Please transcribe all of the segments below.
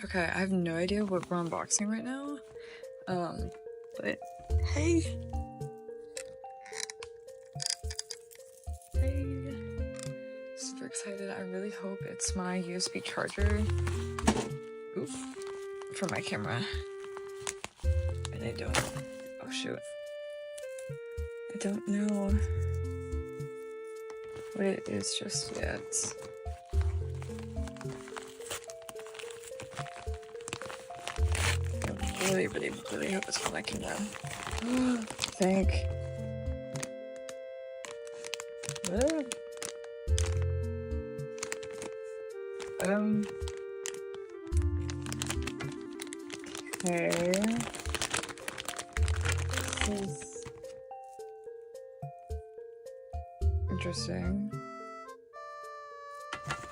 Okay, I have no idea what we're unboxing right now. But hey. Hey. Super excited. I really hope it's my USB charger. Oof. For my camera. And I don't. Oh shoot. I don't know what it is just yet. I really hope it's what I can think. Okay. This is interesting.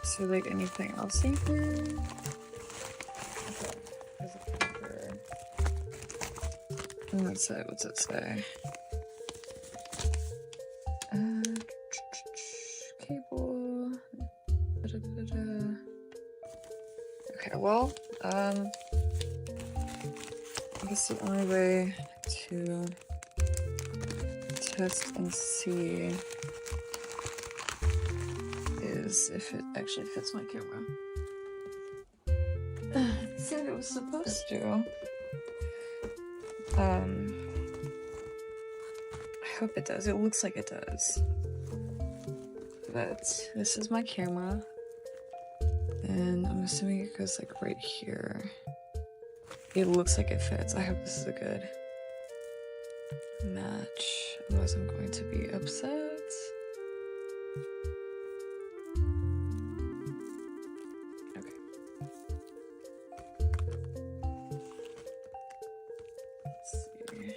So, like, anything else in here? Okay, there's a paper. And that's it. What's it say? Cable. Okay, well, I guess the only way to test and see is if it actually fits my camera. It said it was supposed to. I hope it does. It looks like it does. But this is my camera. And I'm assuming it goes like right here. It looks like it fits. I hope this is a good match. Otherwise I'm going to be upset. Okay. Let's see.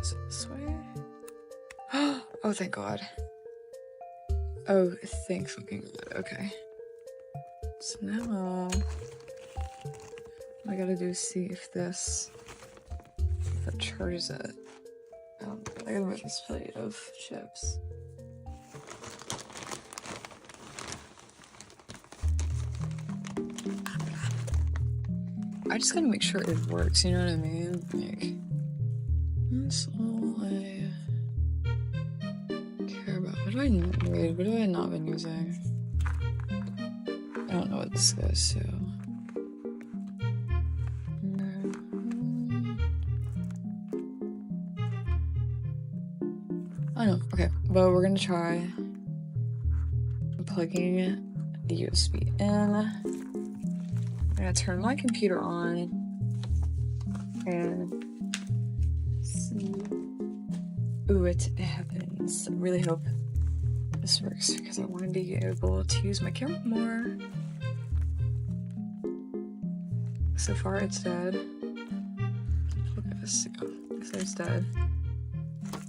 Is it this way? Oh, thank God. Oh, thank fucking God. Okay. So now, what I gotta do is see if this, if it charges it. I gotta make this plate of chips. I just gotta make sure it works, you know what I mean? Like, that's all I care about. What do I need? What have I not been using? I don't know what this is, so. I don't know. Okay, but we're gonna try plugging the USB in. I'm gonna turn my computer on and see. Ooh, it happens. I really hope this works because I want to be able to use my camera more. So far, it's dead. Look at this. So it's dead.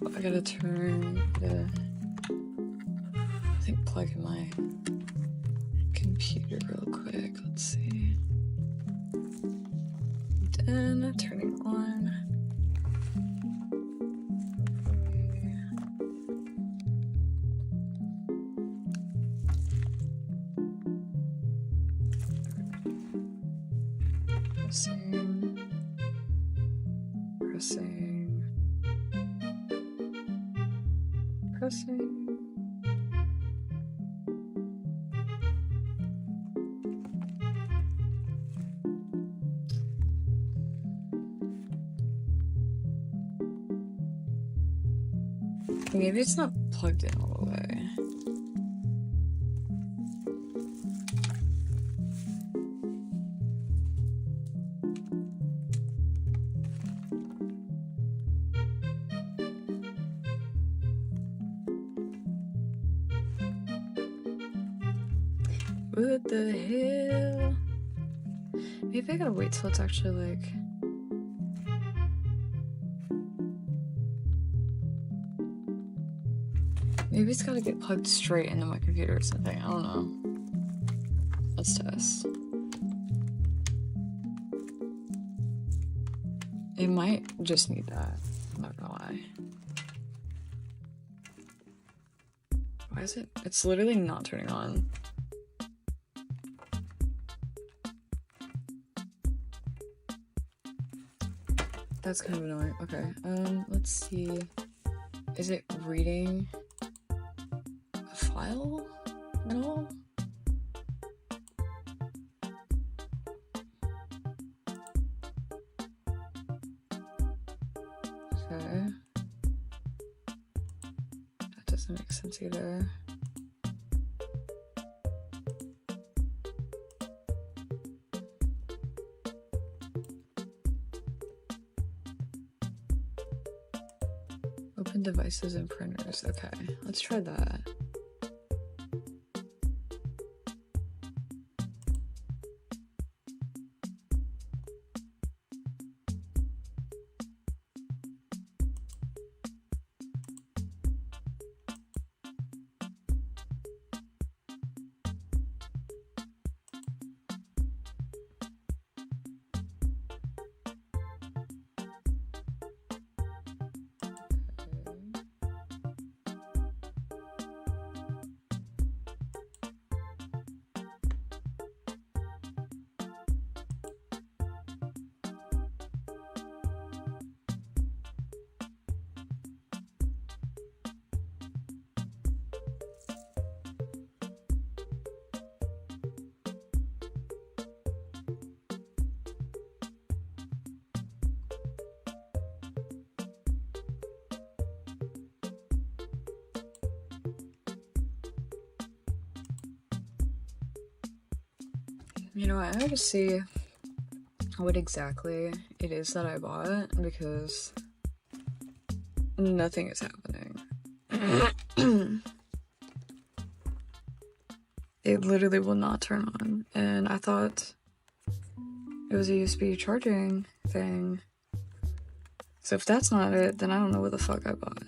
Well, I gotta turn the, I think, plug in my computer real quick. Let's see. Then turning on. Pressing. Maybe it's not plugged in all the way. What the hell? Maybe I gotta wait till it's actually like. Maybe it's gotta get plugged straight into my computer or something. I don't know. Let's test. It might just need that. I'm not gonna lie. Why is it? It's literally not turning on. That's kind of annoying. Okay, let's see. Is it reading a file at all? Okay. That doesn't make sense either. Open devices and printers. Okay, let's try that. You know what, I gotta see what exactly it is that I bought because nothing is happening. It literally will not turn on, and I thought it was a USB charging thing. So if that's not it, then I don't know what the fuck I bought.